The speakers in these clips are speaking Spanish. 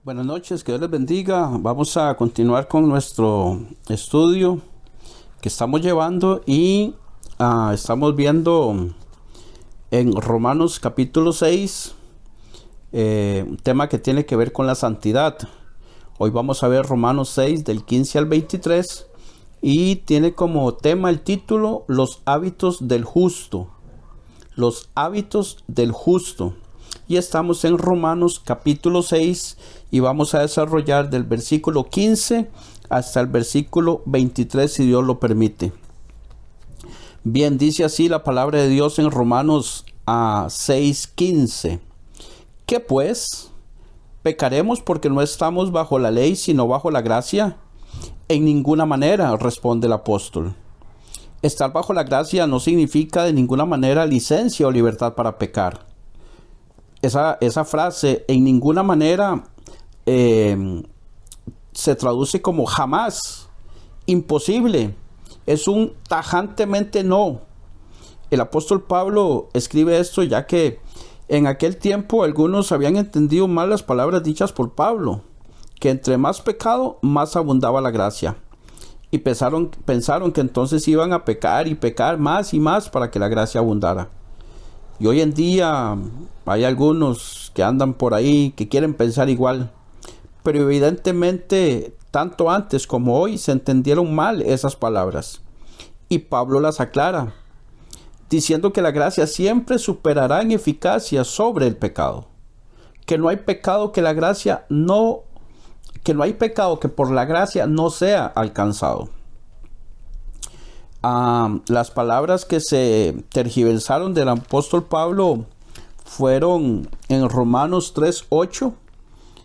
Buenas noches, que Dios les bendiga. Vamos a continuar con nuestro estudio que estamos llevando y estamos viendo en Romanos capítulo 6 un tema que tiene que ver con la santidad. Hoy vamos a ver Romanos 6 del 15 al 23 y tiene como tema el título Los hábitos del justo. Los hábitos del justo. Y estamos en Romanos capítulo 6 y vamos a desarrollar del versículo 15 hasta el versículo 23 si Dios lo permite. Bien, dice así la palabra de Dios en Romanos 6:15. ¿Qué pues? ¿Pecaremos porque no estamos bajo la ley sino bajo la gracia? En ninguna manera, responde el apóstol. Estar bajo la gracia no significa de ninguna manera licencia o libertad para pecar. Esa frase en ninguna manera se traduce como jamás, imposible, es un tajantemente no. El apóstol Pablo escribe esto ya que en aquel tiempo algunos habían entendido mal las palabras dichas por Pablo, que entre más pecado, más abundaba la gracia. Y pensaron que entonces iban a pecar y pecar más y más para que la gracia abundara. Y hoy en día hay algunos que andan por ahí que quieren pensar igual, pero evidentemente tanto antes como hoy se entendieron mal esas palabras. Y Pablo las aclara, diciendo que la gracia siempre superará en eficacia sobre el pecado. Que no hay pecado que no hay pecado que por la gracia no sea alcanzado. Las palabras que se tergiversaron del apóstol Pablo fueron en Romanos 3:8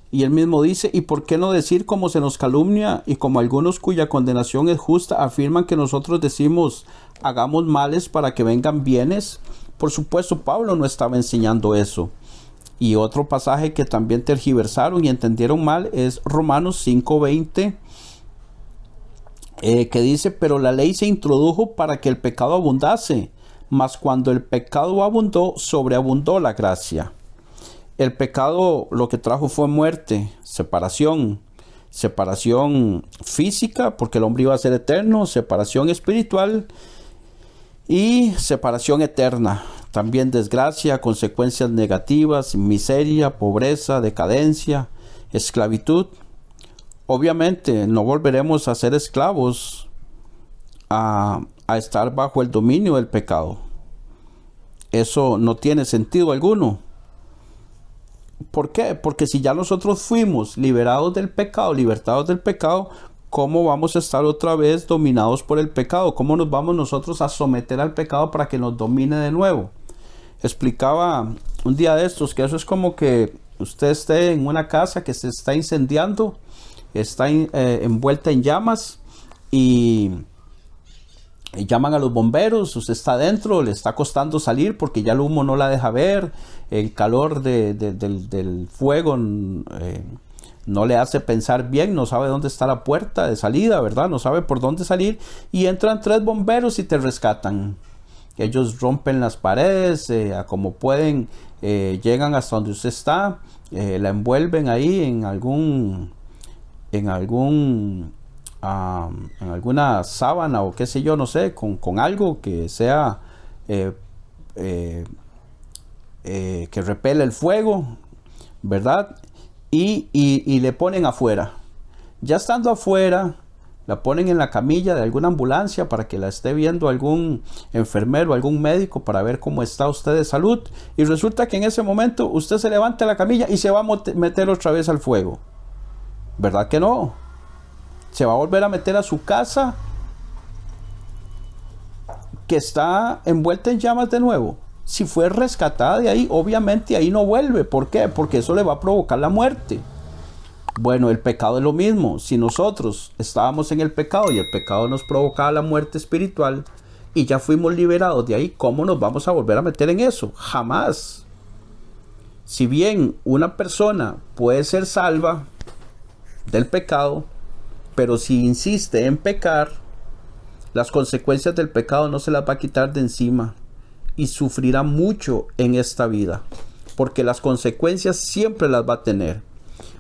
y él mismo dice: ¿y por qué no decir como se nos calumnia y como algunos cuya condenación es justa afirman que nosotros decimos hagamos males para que vengan bienes? Por supuesto, Pablo no estaba enseñando eso. Y otro pasaje que también tergiversaron y entendieron mal es Romanos 5:20, que dice: pero la ley se introdujo para que el pecado abundase, mas cuando el pecado abundó, sobreabundó la gracia. El pecado lo que trajo fue muerte, separación física, porque el hombre iba a ser eterno, separación espiritual y separación eterna. También desgracia, consecuencias negativas, miseria, pobreza, decadencia, esclavitud. Obviamente no volveremos a ser esclavos a estar bajo el dominio del pecado. Eso no tiene sentido alguno. ¿Por qué? Porque si ya nosotros fuimos liberados del pecado, libertados del pecado, ¿cómo vamos a estar otra vez dominados por el pecado? ¿Cómo nos vamos nosotros a someter al pecado para que nos domine de nuevo? Explicaba un día de estos que eso es como que usted esté en una casa que se está incendiando, está envuelta en llamas y llaman a los bomberos, usted está adentro, le está costando salir porque ya el humo no la deja ver, el calor del fuego no le hace pensar bien, no sabe dónde está la puerta de salida, ¿verdad? No sabe por dónde salir y entran 3 bomberos y te rescatan. Ellos rompen las paredes, como pueden, llegan hasta donde usted está, la envuelven ahí en alguna sábana o qué sé yo, no sé, con algo que sea que repele el fuego, ¿verdad? Y le ponen afuera. Ya estando afuera, la ponen en la camilla de alguna ambulancia para que la esté viendo algún enfermero, algún médico para ver cómo está usted de salud. Y resulta que en ese momento usted se levanta de la camilla y se va a meter otra vez al fuego. ¿Verdad que no? Se va a volver a meter a su casa que está envuelta en llamas de nuevo. Si fue rescatada de ahí, obviamente ahí no vuelve. ¿Por qué? Porque eso le va a provocar la muerte. Bueno, el pecado es lo mismo. Si nosotros estábamos en el pecado y el pecado nos provocaba la muerte espiritual y ya fuimos liberados de ahí, ¿cómo nos vamos a volver a meter en eso? Jamás. Si bien una persona puede ser salva del pecado, pero si insiste en pecar, las consecuencias del pecado no se las va a quitar de encima y sufrirá mucho en esta vida, porque las consecuencias siempre las va a tener.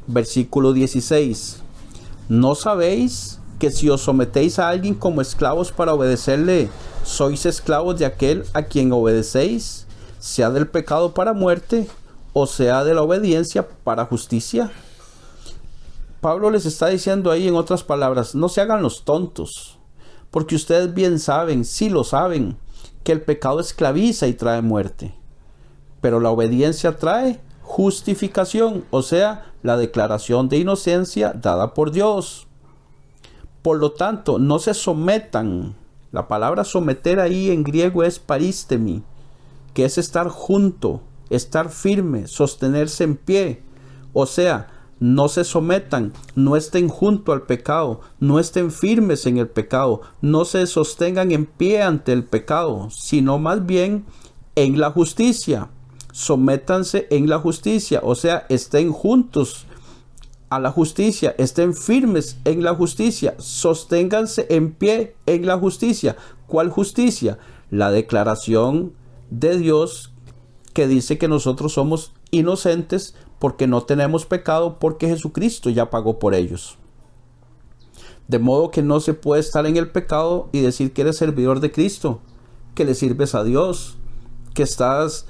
Versículo 16. ¿No sabéis que si os sometéis a alguien como esclavos para obedecerle, sois esclavos de aquel a quien obedecéis, sea del pecado para muerte, o sea de la obediencia para justicia? Pablo les está diciendo ahí, en otras palabras, no se hagan los tontos, porque ustedes bien saben, sí lo saben, que el pecado esclaviza y trae muerte, pero la obediencia trae justificación, o sea, la declaración de inocencia dada por Dios. Por lo tanto, no se sometan. La palabra someter ahí en griego es paristemi, que es estar junto, estar firme, sostenerse en pie. O sea, no se sometan, no estén junto al pecado, no estén firmes en el pecado, no se sostengan en pie ante el pecado, sino más bien en la justicia. Sométanse en la justicia, o sea, estén juntos a la justicia, estén firmes en la justicia, sosténganse en pie en la justicia. ¿Cuál justicia? La declaración de Dios que dice que nosotros somos inocentes porque no tenemos pecado, porque Jesucristo ya pagó por ellos. De modo que no se puede estar en el pecado y decir que eres servidor de Cristo, que le sirves a Dios, que estás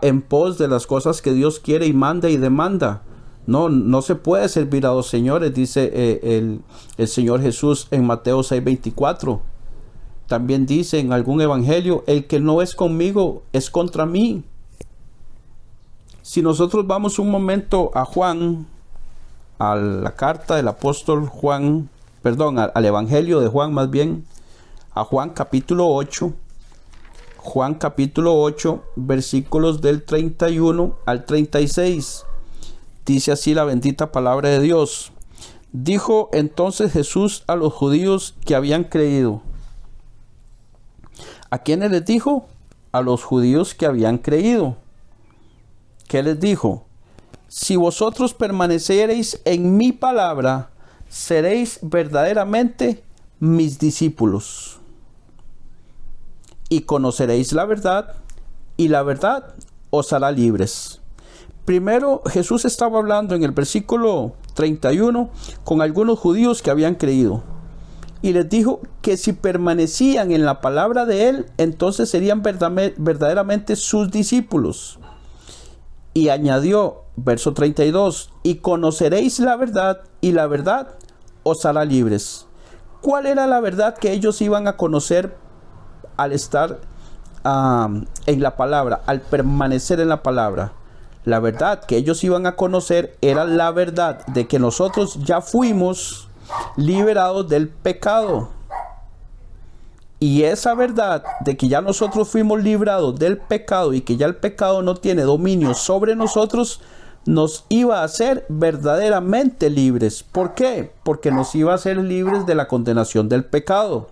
en pos de las cosas que Dios quiere y manda y demanda. No se puede servir a dos señores, dice el Señor Jesús en Mateo 6:24. También dice en algún evangelio, el que no es conmigo es contra mí. Si nosotros vamos un momento a Juan, a la carta del apóstol Juan, al evangelio de Juan más bien, a Juan capítulo 8, versículos del 31 al 36. Dice así la bendita palabra de Dios. Dijo entonces Jesús a los judíos que habían creído. ¿A quiénes les dijo? A los judíos que habían creído. ¿Qué les dijo? Si vosotros permaneciereis en mi palabra, seréis verdaderamente mis discípulos. Y conoceréis la verdad, y la verdad os hará libres. Primero, Jesús estaba hablando en el versículo 31 con algunos judíos que habían creído. Y les dijo que si permanecían en la palabra de Él, entonces serían verdaderamente sus discípulos. Y añadió, verso 32, y conoceréis la verdad, y la verdad os hará libres. ¿Cuál era la verdad que ellos iban a conocer al estar en la palabra, al permanecer en la palabra? La verdad que ellos iban a conocer era la verdad de que nosotros ya fuimos liberados del pecado. Y esa verdad de que ya nosotros fuimos librados del pecado y que ya el pecado no tiene dominio sobre nosotros, nos iba a hacer verdaderamente libres. ¿Por qué? Porque nos iba a hacer libres de la condenación del pecado.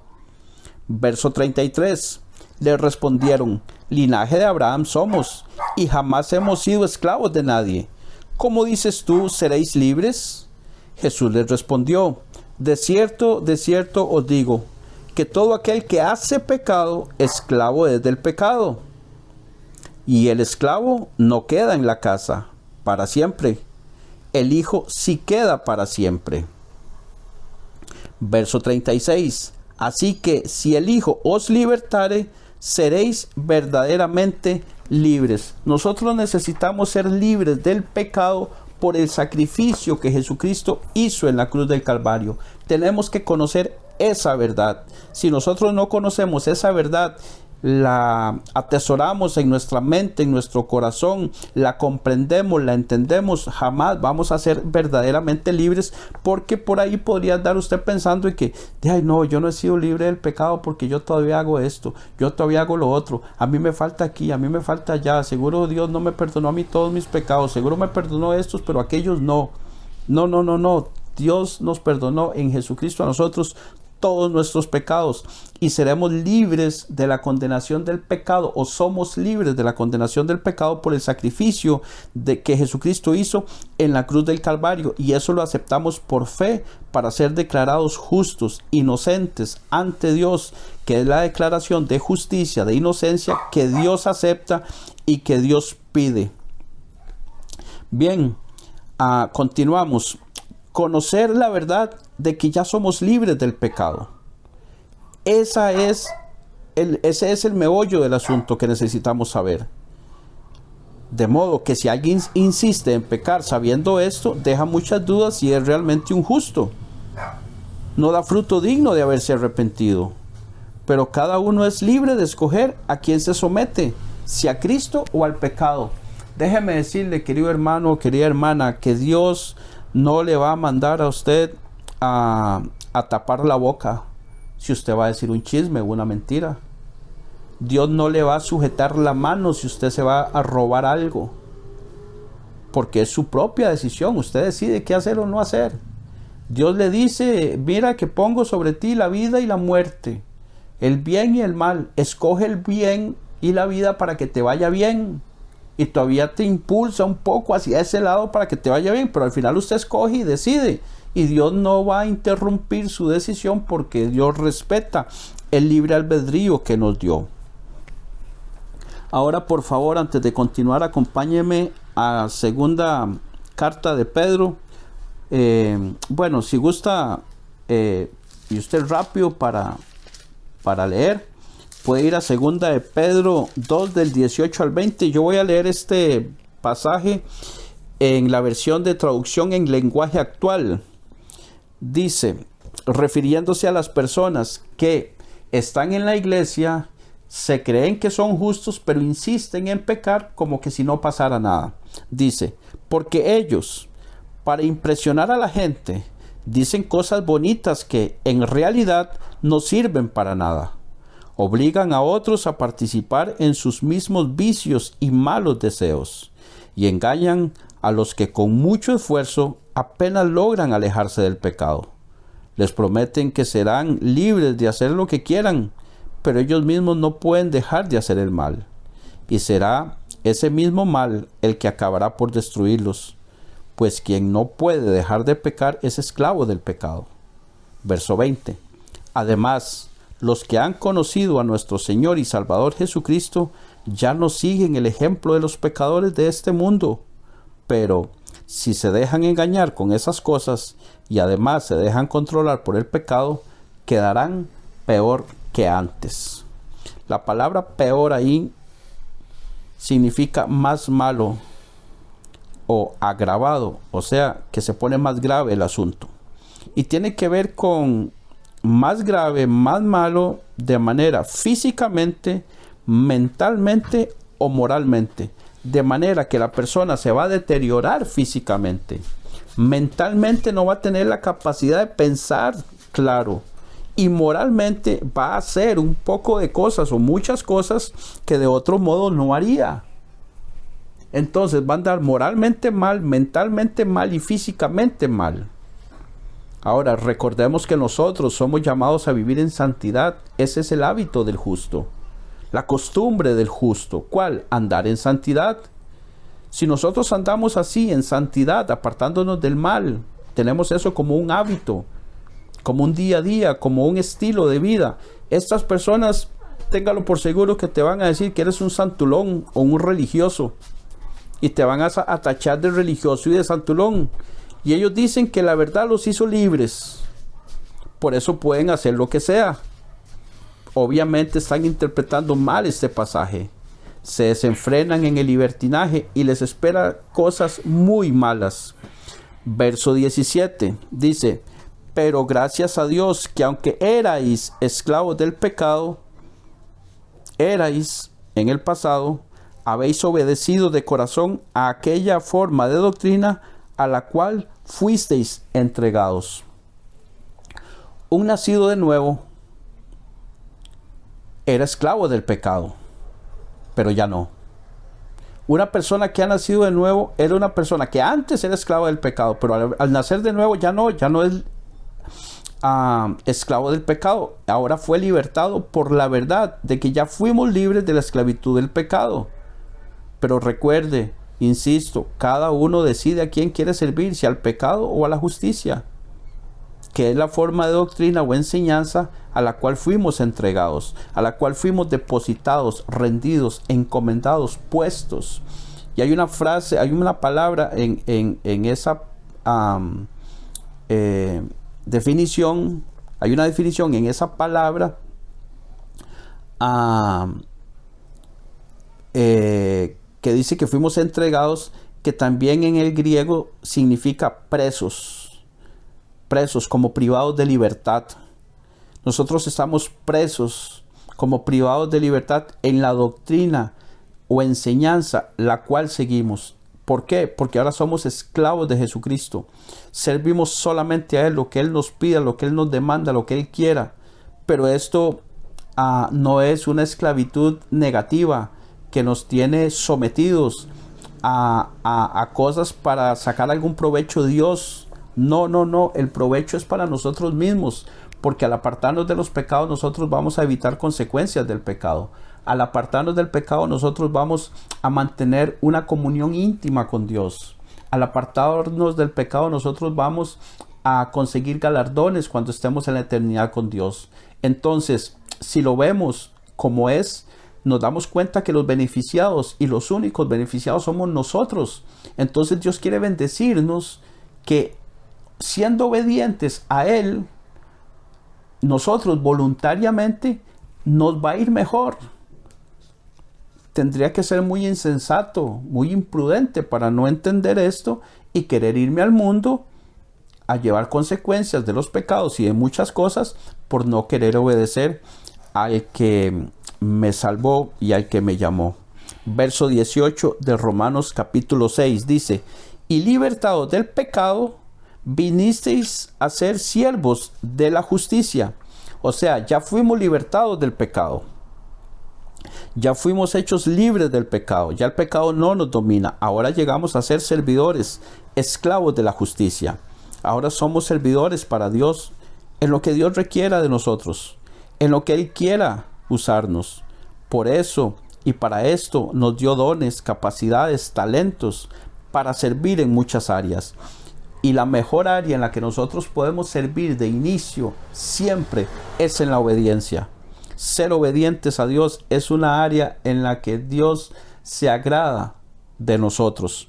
Verso 33. Le respondieron, linaje de Abraham somos, y jamás hemos sido esclavos de nadie. ¿Cómo dices tú, seréis libres? Jesús les respondió, de cierto os digo, que todo aquel que hace pecado, esclavo es del pecado. Y el esclavo no queda en la casa para siempre. El Hijo sí queda para siempre. Verso 36. Así que si el Hijo os libertare, seréis verdaderamente libres. Nosotros necesitamos ser libres del pecado por el sacrificio que Jesucristo hizo en la cruz del Calvario. Tenemos que conocer esa verdad. Si nosotros no conocemos esa verdad, la atesoramos en nuestra mente, en nuestro corazón, la comprendemos, la entendemos, jamás vamos a ser verdaderamente libres, porque por ahí podría andar usted pensando en que, ay no, yo no he sido libre del pecado porque yo todavía hago esto, yo todavía hago lo otro, a mí me falta aquí, a mí me falta allá, seguro Dios no me perdonó a mí todos mis pecados, seguro me perdonó estos, pero aquellos no. No, Dios nos perdonó en Jesucristo a nosotros todos nuestros pecados y seremos libres de la condenación del pecado, o somos libres de la condenación del pecado por el sacrificio de que Jesucristo hizo en la cruz del Calvario, y eso lo aceptamos por fe para ser declarados justos, inocentes ante Dios, que es la declaración de justicia, de inocencia que Dios acepta y que Dios pide. Bien, Continuamos. Conocer la verdad de que ya somos libres del pecado. Ese es el meollo del asunto que necesitamos saber. De modo que si alguien insiste en pecar sabiendo esto, deja muchas dudas si es realmente un justo. No da fruto digno de haberse arrepentido. Pero cada uno es libre de escoger a quién se somete, si a Cristo o al pecado. Déjeme decirle, querido hermano o querida hermana, que Dios no le va a mandar a usted a tapar la boca si usted va a decir un chisme o una mentira. Dios no le va a sujetar la mano si usted se va a robar algo, porque es su propia decisión. Usted decide qué hacer o no hacer. Dios le dice: mira que pongo sobre ti la vida y la muerte, el bien y el mal. Escoge el bien y la vida para que te vaya bien. Y todavía te impulsa un poco hacia ese lado para que te vaya bien, pero al final usted escoge y decide. Y Dios no va a interrumpir su decisión, porque Dios respeta el libre albedrío que nos dio. Ahora, por favor, antes de continuar, acompáñeme a segunda carta de Pedro. Bueno, si gusta, y usted rápido para leer, puede ir a segunda de Pedro 2 del 18 al 20. Yo voy a leer este pasaje en la versión de traducción en lenguaje actual. Dice, refiriéndose a las personas que están en la iglesia, se creen que son justos, pero insisten en pecar como que si no pasara nada. Dice, porque ellos, para impresionar a la gente, dicen cosas bonitas que en realidad no sirven para nada. Obligan a otros a participar en sus mismos vicios y malos deseos, y engañan a los que con mucho esfuerzo apenas logran alejarse del pecado. Les prometen que serán libres de hacer lo que quieran, pero ellos mismos no pueden dejar de hacer el mal, y será ese mismo mal el que acabará por destruirlos, pues quien no puede dejar de pecar es esclavo del pecado. Verso 20. Además, los que han conocido a nuestro Señor y Salvador Jesucristo ya no siguen el ejemplo de los pecadores de este mundo, pero si se dejan engañar con esas cosas y además se dejan controlar por el pecado, quedarán peor que antes. La palabra peor ahí significa más malo o agravado, o sea, que se pone más grave el asunto. Y tiene que ver con más grave, más malo, de manera físicamente, mentalmente o moralmente. De manera que la persona se va a deteriorar físicamente. Mentalmente no va a tener la capacidad de pensar claro. Y moralmente va a hacer un poco de cosas o muchas cosas que de otro modo no haría. Entonces va a andar moralmente mal, mentalmente mal y físicamente mal. Ahora, recordemos que nosotros somos llamados a vivir en santidad. Ese es el hábito del justo, la costumbre del justo. ¿Cuál? Andar en santidad. Si nosotros andamos así en santidad, apartándonos del mal, tenemos eso como un hábito, como un día a día, como un estilo de vida. Estas personas, téngalo por seguro que te van a decir que eres un santulón o un religioso, y te van a tachar de religioso y de santulón. Y ellos dicen que la verdad los hizo libres, por eso pueden hacer lo que sea. Obviamente están interpretando mal este pasaje. Se desenfrenan en el libertinaje y les espera cosas muy malas. Verso 17 dice, pero gracias a Dios que aunque erais esclavos del pecado, erais en el pasado, habéis obedecido de corazón a aquella forma de doctrina a la cual fuisteis entregados. Un nacido de nuevo era esclavo del pecado, pero ya no. Una persona que ha nacido de nuevo era una persona que antes era esclavo del pecado, pero al nacer de nuevo ya no es esclavo del pecado. Ahora fue libertado por la verdad de que ya fuimos libres de la esclavitud del pecado. Pero recuerde, insisto, cada uno decide a quién quiere servir, si al pecado o a la justicia, que es la forma de doctrina o enseñanza a la cual fuimos entregados, a la cual fuimos depositados, rendidos, encomendados, puestos. Y hay una frase, hay una palabra en esa definición, hay una definición en esa palabra que dice que fuimos entregados, que también en el griego significa presos, presos como privados de libertad. Nosotros estamos presos como privados de libertad en la doctrina o enseñanza la cual seguimos. ¿Por qué? Porque ahora somos esclavos de Jesucristo. Servimos solamente a Él, lo que Él nos pida, lo que Él nos demanda, lo que Él quiera. Pero esto no es una esclavitud negativa que nos tiene sometidos a cosas para sacar algún provecho de Dios. No. El provecho es para nosotros mismos. Porque al apartarnos de los pecados nosotros vamos a evitar consecuencias del pecado. Al apartarnos del pecado nosotros vamos a mantener una comunión íntima con Dios. Al apartarnos del pecado nosotros vamos a conseguir galardones cuando estemos en la eternidad con Dios. Entonces, si lo vemos como es, nos damos cuenta que los beneficiados y los únicos beneficiados somos nosotros. Entonces Dios quiere bendecirnos, que siendo obedientes a Él, nosotros voluntariamente nos va a ir mejor. Tendría que ser muy insensato, muy imprudente para no entender esto y querer irme al mundo a llevar consecuencias de los pecados y de muchas cosas por no querer obedecer al que me salvó y al que me llamó. Verso 18 de Romanos capítulo 6 dice: y libertados del pecado, vinisteis a ser siervos de la justicia. O sea, ya fuimos libertados del pecado. Ya fuimos hechos libres del pecado. Ya el pecado no nos domina. Ahora llegamos a ser servidores, esclavos de la justicia. Ahora somos servidores para Dios en lo que Dios requiera de nosotros, en lo que Él quiera usarnos. Por eso y para esto nos dio dones, capacidades, talentos para servir en muchas áreas. Y la mejor área en la que nosotros podemos servir de inicio siempre es en la obediencia. Ser obedientes a Dios es una área en la que Dios se agrada de nosotros.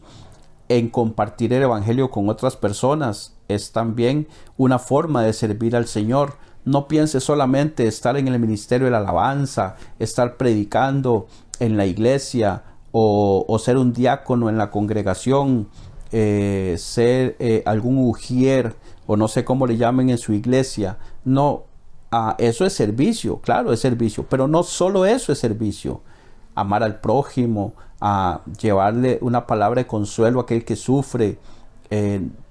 En compartir el evangelio con otras personas es también una forma de servir al Señor. No piense solamente estar en el ministerio de la alabanza, estar predicando en la iglesia o ser un diácono en la congregación, ser algún ujier o no sé cómo le llamen en su iglesia. No, eso es servicio, claro, es servicio, pero no solo eso es servicio. Amar al prójimo, llevarle una palabra de consuelo a aquel que sufre,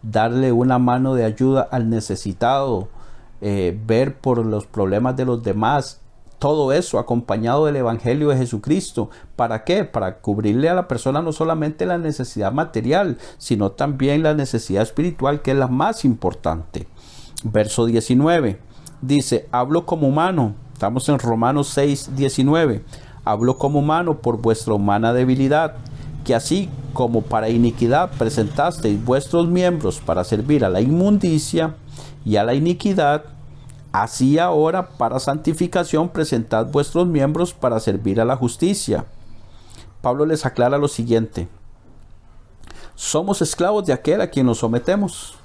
darle una mano de ayuda al necesitado, ver por los problemas de los demás. Todo eso acompañado del evangelio de Jesucristo. ¿Para qué? Para cubrirle a la persona no solamente la necesidad material, sino también la necesidad espiritual, que es la más importante. Verso 19 dice: hablo como humano. Estamos en Romanos 6, 19. Hablo como humano por vuestra humana debilidad, que así como para iniquidad presentasteis vuestros miembros para servir a la inmundicia y a la iniquidad, así ahora para santificación presentad vuestros miembros para servir a la justicia. Pablo les aclara lo siguiente: somos esclavos de aquel a quien nos sometemos.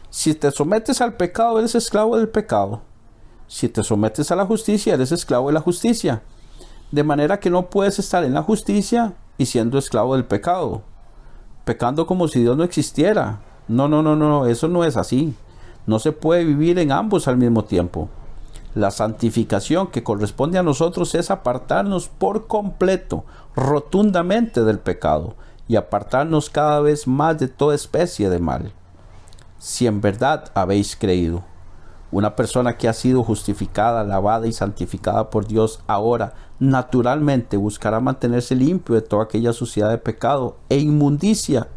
Si te sometes al pecado, eres esclavo del pecado. Si te sometes a la justicia, eres esclavo de la justicia. De manera que no puedes estar en la justicia y siendo esclavo del pecado, pecando como si Dios no existiera. No, eso no es así. No se puede vivir en ambos al mismo tiempo. La santificación que corresponde a nosotros es apartarnos por completo, rotundamente del pecado, y apartarnos cada vez más de toda especie de mal. Si en verdad habéis creído. Una persona que ha sido justificada, lavada y santificada por Dios, ahora naturalmente buscará mantenerse limpio de toda aquella suciedad de pecado e inmundicia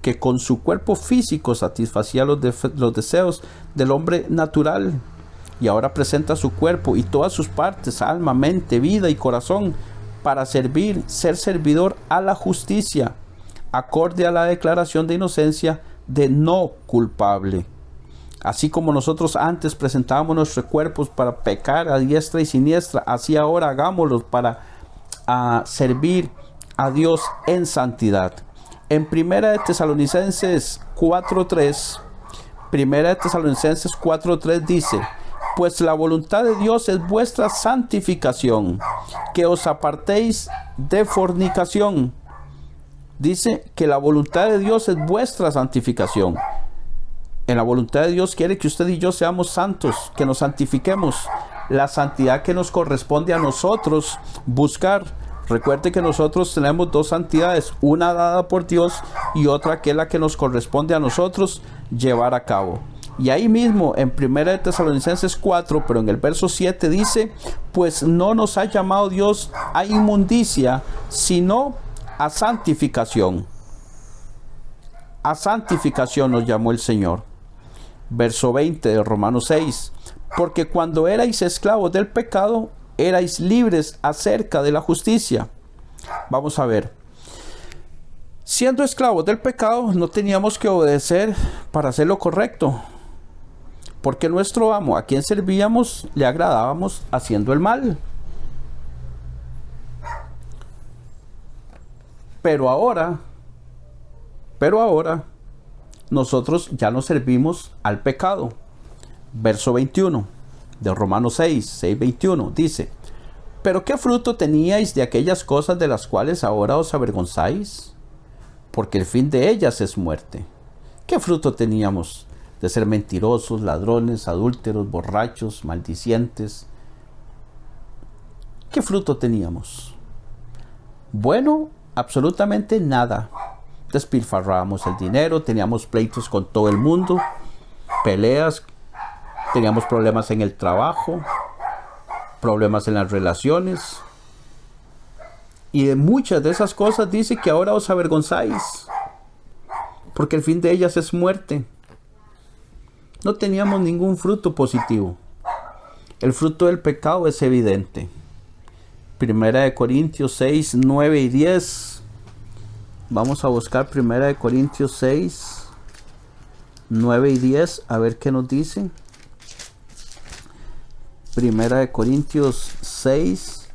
que con su cuerpo físico satisfacía los deseos del hombre natural, y ahora presenta su cuerpo y todas sus partes, alma, mente, vida y corazón, para ser servidor a la justicia, acorde a la declaración de inocencia de no culpable. Así como nosotros antes presentábamos nuestros cuerpos para pecar a diestra y siniestra, así ahora hagámoslo para servir a Dios en santidad. En Primera de Tesalonicenses 4:3, Primera de Tesalonicenses 4:3 dice: pues la voluntad de Dios es vuestra santificación, que os apartéis de fornicación. Dice que la voluntad de Dios es vuestra santificación. En la voluntad de Dios quiere que usted y yo seamos santos, que nos santifiquemos. La santidad que nos corresponde a nosotros buscar. Recuerde que nosotros tenemos dos santidades, una dada por Dios y otra que es la que nos corresponde a nosotros llevar a cabo. Y ahí mismo en 1 de Tesalonicenses 4, pero en el verso 7 dice: pues no nos ha llamado Dios a inmundicia, sino a santificación. A santificación nos llamó el Señor. Verso 20 de Romanos 6: porque cuando erais esclavos del pecado, erais libres acerca de la justicia. Vamos a ver. Siendo esclavos del pecado, no teníamos que obedecer para hacer lo correcto, porque nuestro amo, a quien servíamos, le agradábamos haciendo el mal. Pero ahora, nosotros ya no servimos al pecado. Verso 21 de Romanos 6:21 dice: pero ¿qué fruto teníais de aquellas cosas de las cuales ahora os avergonzáis? Porque el fin de ellas es muerte. ¿Qué fruto teníamos? De ser mentirosos, ladrones, adúlteros, borrachos, maldicientes. ¿Qué fruto teníamos? Bueno, absolutamente nada. Despilfarrábamos el dinero, teníamos pleitos con todo el mundo, peleas, teníamos problemas en el trabajo, problemas en las relaciones. Y de muchas de esas cosas dice que ahora os avergonzáis, porque el fin de ellas es muerte. No teníamos ningún fruto positivo. El fruto del pecado es evidente. Primera de Corintios 6, 9 y 10. Vamos a buscar Primera de Corintios 6, 9 y 10, a ver qué nos dice. Primera de Corintios 6,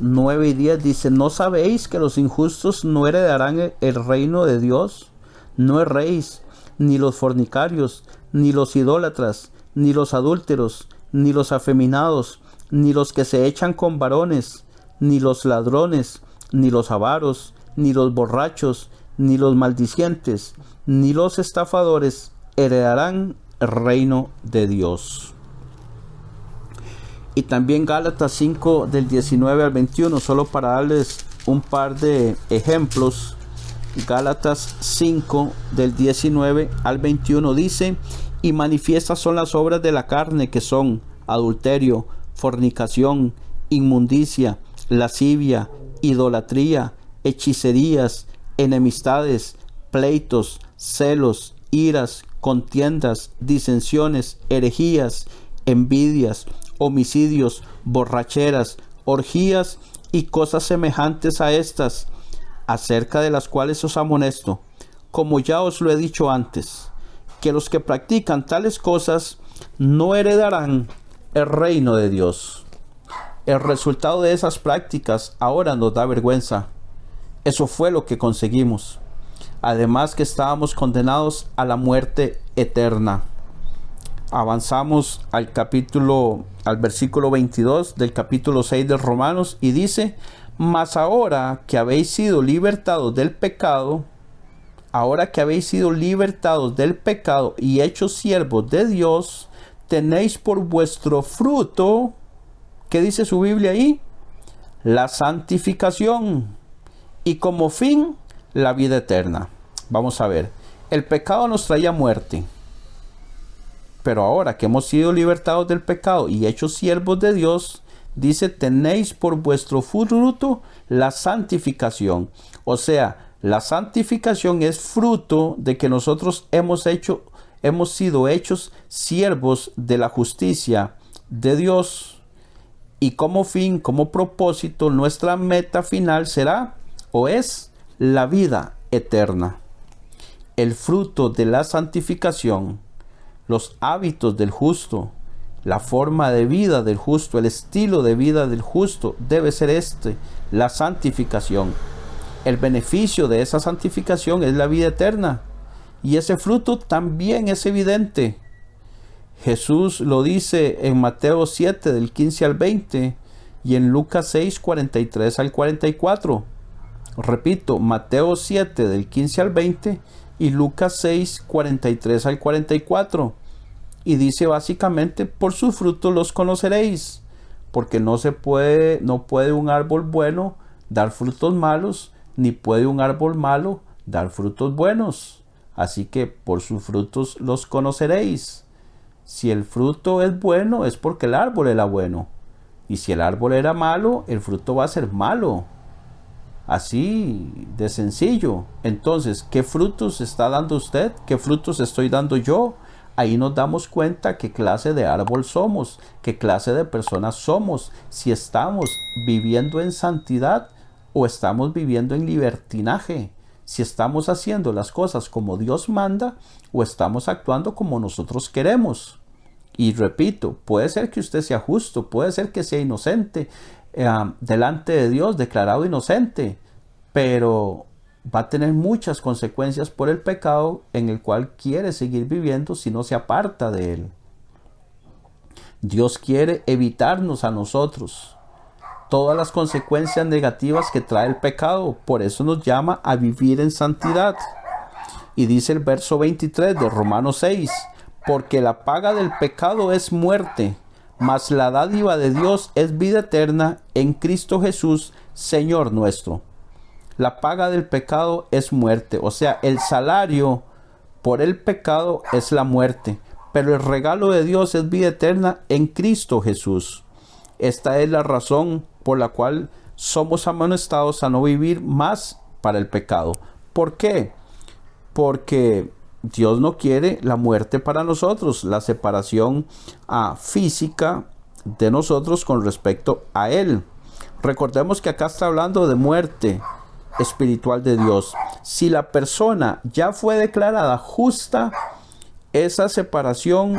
9 y 10 dice: ¿no sabéis que los injustos no heredarán el reino de Dios? No erréis, ni los fornicarios, ni los idólatras, ni los adúlteros, ni los afeminados, ni los que se echan con varones, ni los ladrones, ni los avaros, ni los borrachos, ni los maldicientes, ni los estafadores heredarán el reino de Dios. Y también Gálatas 5 del 19 al 21, solo para darles un par de ejemplos. Gálatas 5 del 19 al 21 dice: y manifiestas son las obras de la carne, que son adulterio, fornicación, inmundicia, lascivia, idolatría, hechicerías, enemistades, pleitos, celos, iras, contiendas, disensiones, herejías, envidias, homicidios, borracheras, orgías y cosas semejantes a estas, acerca de las cuales os amonesto, como ya os lo he dicho antes, que los que practican tales cosas no heredarán el reino de Dios. El resultado de esas prácticas ahora nos da vergüenza. Eso fue lo que conseguimos. Además que estábamos condenados a la muerte eterna. Avanzamos al versículo 22 del capítulo 6 de Romanos y dice: mas ahora que habéis sido libertados del pecado, y hechos siervos de Dios, tenéis por vuestro fruto, ¿qué dice su Biblia ahí? La santificación, y como fin, la vida eterna. Vamos a ver, el pecado nos traía muerte, pero ahora que hemos sido libertados del pecado y hechos siervos de Dios, dice: tenéis por vuestro fruto la santificación. O sea, la santificación es fruto de que nosotros hemos sido hechos siervos de la justicia de Dios. Y como fin, como propósito, nuestra meta final será o es la vida eterna. El fruto de la santificación, los hábitos del justo, la forma de vida del justo, el estilo de vida del justo debe ser la santificación. El beneficio de esa santificación es la vida eterna. Y ese fruto también es evidente. Jesús lo dice en Mateo 7 del 15 al 20 y en Lucas 6, 43 al 44. Repito, Mateo 7 del 15 al 20 y Lucas 6, 43 al 44. Y dice básicamente, por sus frutos los conoceréis, porque no puede un árbol bueno dar frutos malos, ni puede un árbol malo dar frutos buenos. Así que por sus frutos los conoceréis. Si el fruto es bueno, es porque el árbol era bueno. Y si el árbol era malo, el fruto va a ser malo. Así de sencillo. Entonces, ¿qué frutos está dando usted? ¿Qué frutos estoy dando yo? Ahí nos damos cuenta qué clase de árbol somos, qué clase de personas somos, si estamos viviendo en santidad o estamos viviendo en libertinaje, si estamos haciendo las cosas como Dios manda o estamos actuando como nosotros queremos. Y repito, puede ser que usted sea justo, puede ser que sea inocente, delante de Dios, declarado inocente, pero va a tener muchas consecuencias por el pecado en el cual quiere seguir viviendo si no se aparta de él. Dios quiere evitarnos a nosotros todas las consecuencias negativas que trae el pecado, por eso nos llama a vivir en santidad. Y dice el verso 23 de Romanos 6, porque la paga del pecado es muerte, mas la dádiva de Dios es vida eterna en Cristo Jesús, Señor nuestro. La paga del pecado es muerte, o sea, el salario por el pecado es la muerte, pero el regalo de Dios es vida eterna en Cristo Jesús. Esta es la razón por la cual somos amonestados a no vivir más para el pecado. ¿Por qué? Porque Dios no quiere la muerte para nosotros, la separación física de nosotros con respecto a Él. Recordemos que acá está hablando de muerte espiritual de Dios. Si la persona ya fue declarada justa, esa separación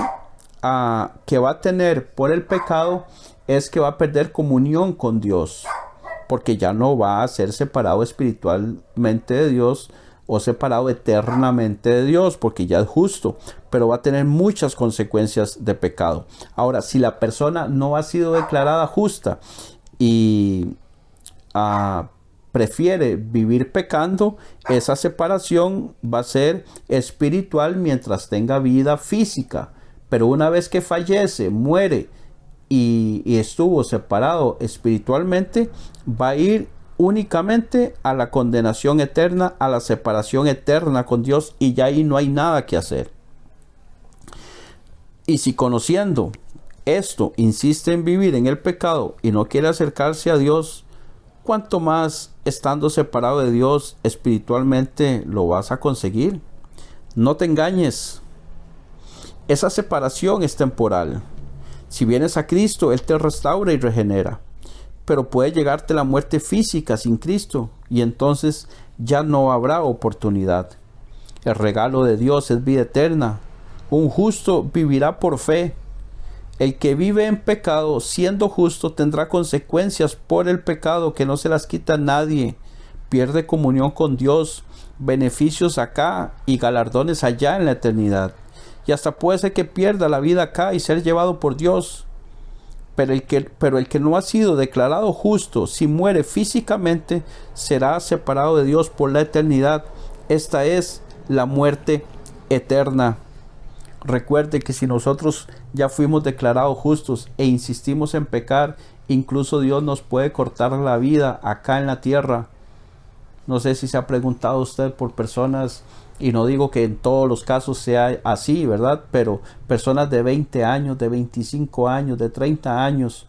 que va a tener por el pecado es que va a perder comunión con Dios, porque ya no va a ser separado espiritualmente de Dios o separado eternamente de Dios, porque ya es justo, pero va a tener muchas consecuencias de pecado. Ahora, si la persona no ha sido declarada justa y prefiere vivir pecando, esa separación va a ser espiritual mientras tenga vida física, pero una vez que fallece, muere y estuvo separado espiritualmente, va a ir únicamente a la condenación eterna, a la separación eterna con Dios, y ya ahí no hay nada que hacer. Y si conociendo esto insiste en vivir en el pecado y no quiere acercarse a Dios, ¿cuánto más estando separado de Dios espiritualmente lo vas a conseguir? No te engañes. Esa separación es temporal. Si vienes a Cristo, Él te restaura y regenera. Pero puede llegarte la muerte física sin Cristo y entonces ya no habrá oportunidad. El regalo de Dios es vida eterna. Un justo vivirá por fe. El que vive en pecado siendo justo tendrá consecuencias por el pecado que no se las quita nadie. Pierde comunión con Dios, beneficios acá y galardones allá en la eternidad. Y hasta puede ser que pierda la vida acá y ser llevado por Dios. Pero el que no ha sido declarado justo, si muere físicamente, será separado de Dios por la eternidad. Esta es la muerte eterna. Recuerde que si nosotros ya fuimos declarados justos e insistimos en pecar, incluso Dios nos puede cortar la vida acá en la tierra. No sé si se ha preguntado usted por personas, y no digo que en todos los casos sea así, ¿verdad? Pero personas de 20 años, de 25 años, de 30 años,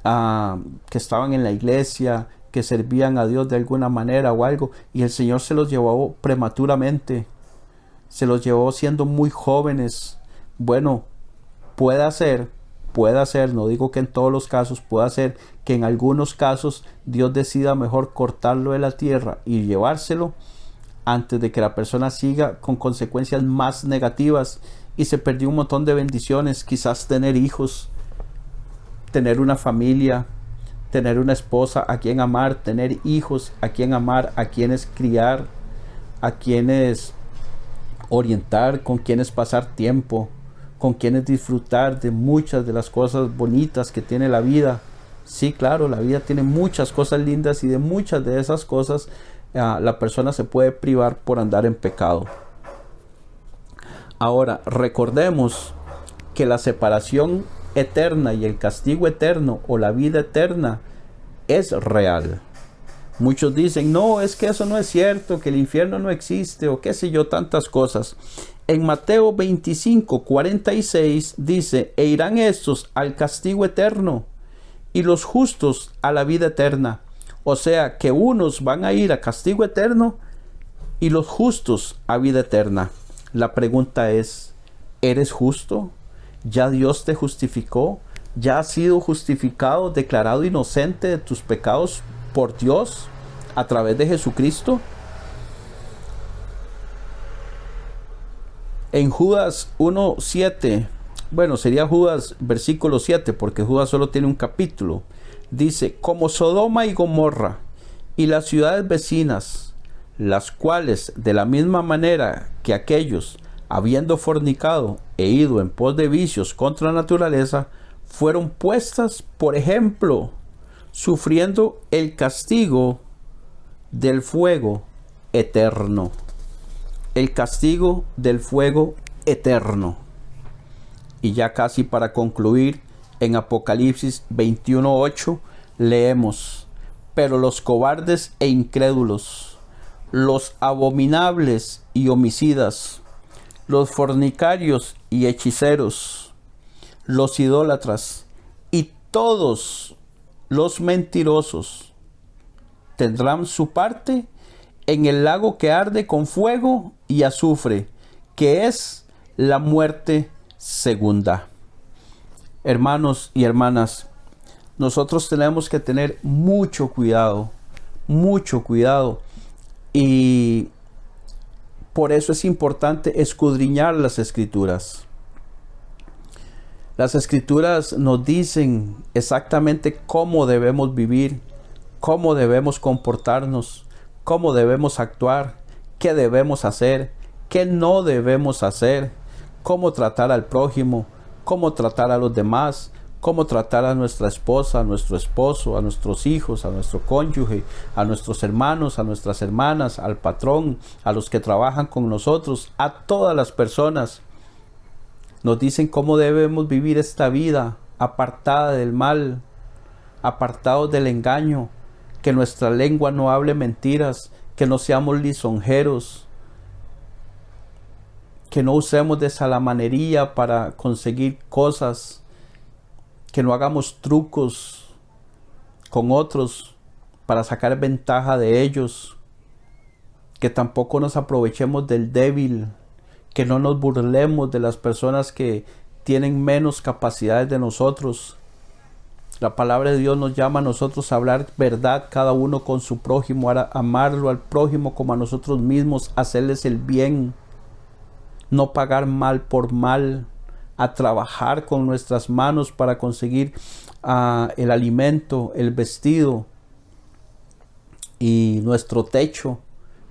que estaban en la iglesia, que servían a Dios de alguna manera o algo, y el Señor se los llevó prematuramente, se los llevó siendo muy jóvenes. Bueno, puede ser, no digo que en todos los casos, puede ser que en algunos casos Dios decida mejor cortarlo de la tierra y llevárselo antes de que la persona siga con consecuencias más negativas y se perdió un montón de bendiciones, quizás tener hijos, tener una familia, tener una esposa a quien amar, tener hijos a quien amar, a quienes criar, a quienes orientar, con quienes pasar tiempo, con quienes disfrutar de muchas de las cosas bonitas que tiene la vida. Sí, claro, la vida tiene muchas cosas lindas y de muchas de esas cosas la persona se puede privar por andar en pecado. Ahora, recordemos que la separación eterna y el castigo eterno o la vida eterna es real. Muchos dicen, no, es que eso no es cierto, que el infierno no existe o qué sé yo, tantas cosas. En Mateo 25:46 dice, e irán estos al castigo eterno y los justos a la vida eterna. O sea que unos van a ir a castigo eterno y los justos a vida eterna. La pregunta es, ¿eres justo? ¿Ya Dios te justificó? ¿Ya has sido justificado, declarado inocente de tus pecados por Dios a través de Jesucristo? En Judas 1:7, bueno, sería Judas versículo 7, porque Judas solo tiene un capítulo. Dice, como Sodoma y Gomorra y las ciudades vecinas, las cuales de la misma manera que aquellos, habiendo fornicado e ido en pos de vicios contra la naturaleza, fueron puestas por ejemplo, sufriendo el castigo del fuego eterno. El castigo del fuego eterno. Y ya casi para concluir, en Apocalipsis 21:8 leemos, pero los cobardes e incrédulos, los abominables y homicidas, los fornicarios y hechiceros, los idólatras y todos los mentirosos tendrán su parte en el lago que arde con fuego y azufre, que es la muerte segunda. Hermanos y hermanas, nosotros tenemos que tener mucho cuidado, y por eso es importante escudriñar las Escrituras. Las Escrituras nos dicen exactamente cómo debemos vivir, cómo debemos comportarnos, cómo debemos actuar, qué debemos hacer, qué no debemos hacer, cómo tratar al prójimo, cómo tratar a los demás, cómo tratar a nuestra esposa, a nuestro esposo, a nuestros hijos, a nuestro cónyuge, a nuestros hermanos, a nuestras hermanas, al patrón, a los que trabajan con nosotros, a todas las personas. Nos dicen cómo debemos vivir esta vida apartada del mal, apartados del engaño, que nuestra lengua no hable mentiras, que no seamos lisonjeros, que no usemos de salamanería para conseguir cosas, que no hagamos trucos con otros para sacar ventaja de ellos, que tampoco nos aprovechemos del débil, que no nos burlemos de las personas que tienen menos capacidades de nosotros. La palabra de Dios nos llama a nosotros a hablar verdad, cada uno con su prójimo, a amarlo al prójimo como a nosotros mismos, hacerles el bien, no pagar mal por mal, a trabajar con nuestras manos para conseguir el alimento, el vestido y nuestro techo,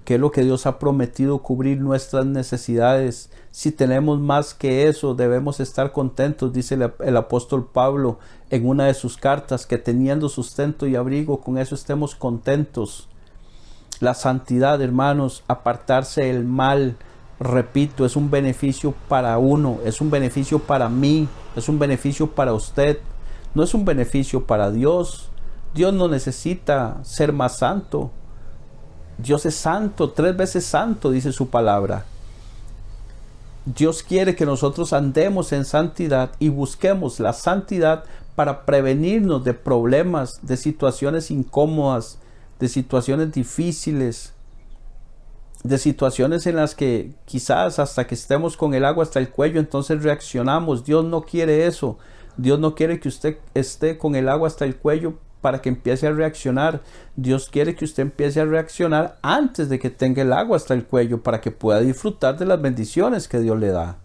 que es lo que Dios ha prometido, cubrir nuestras necesidades. Si tenemos más que eso, debemos estar contentos, dice el apóstol Pablo en una de sus cartas, que teniendo sustento y abrigo, con eso estemos contentos. La santidad, hermanos, apartarse del mal, repito, es un beneficio para uno, es un beneficio para mí, es un beneficio para usted, no es un beneficio para Dios. Dios no necesita ser más santo. Dios es santo, 3 veces santo, dice su palabra. Dios quiere que nosotros andemos en santidad y busquemos la santidad para prevenirnos de problemas, de situaciones incómodas, de situaciones difíciles, de situaciones en las que quizás hasta que estemos con el agua hasta el cuello, entonces reaccionamos. Dios no quiere eso. Dios no quiere que usted esté con el agua hasta el cuello para que empiece a reaccionar. Dios quiere que usted empiece a reaccionar antes de que tenga el agua hasta el cuello, para que pueda disfrutar de las bendiciones que Dios le da,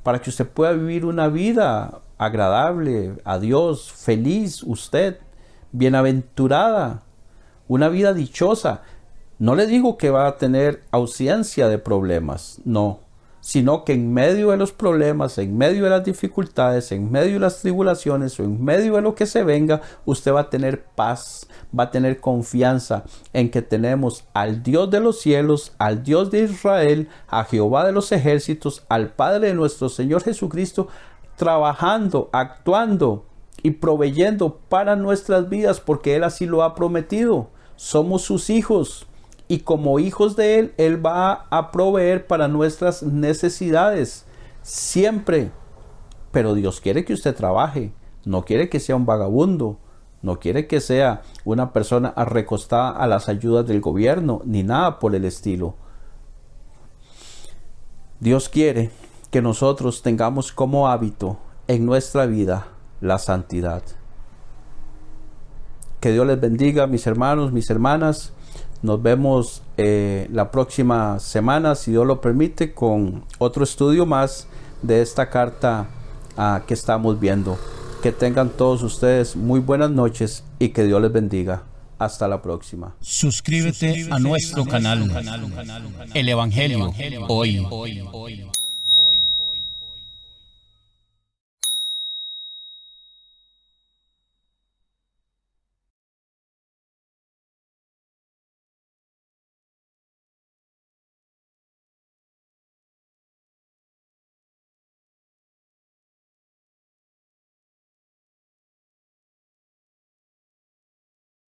para que usted pueda vivir una vida agradable a Dios, feliz usted, bienaventurada, una vida dichosa. No le digo que va a tener ausencia de problemas, no, sino que en medio de los problemas, en medio de las dificultades, en medio de las tribulaciones o en medio de lo que se venga, usted va a tener paz, va a tener confianza en que tenemos al Dios de los cielos, al Dios de Israel, a Jehová de los ejércitos, al Padre de nuestro Señor Jesucristo, trabajando, actuando y proveyendo para nuestras vidas, porque Él así lo ha prometido. Somos sus hijos. Y como hijos de Él, Él va a proveer para nuestras necesidades. Siempre. Pero Dios quiere que usted trabaje. No quiere que sea un vagabundo. No quiere que sea una persona recostada a las ayudas del gobierno. Ni nada por el estilo. Dios quiere que nosotros tengamos como hábito en nuestra vida la santidad. Que Dios les bendiga, mis hermanos, mis hermanas. Nos vemos la próxima semana, si Dios lo permite, con otro estudio más de esta carta que estamos viendo. Que tengan todos ustedes muy buenas noches y que Dios les bendiga. Hasta la próxima. Suscríbete a nuestro canal, El Evangelio Hoy.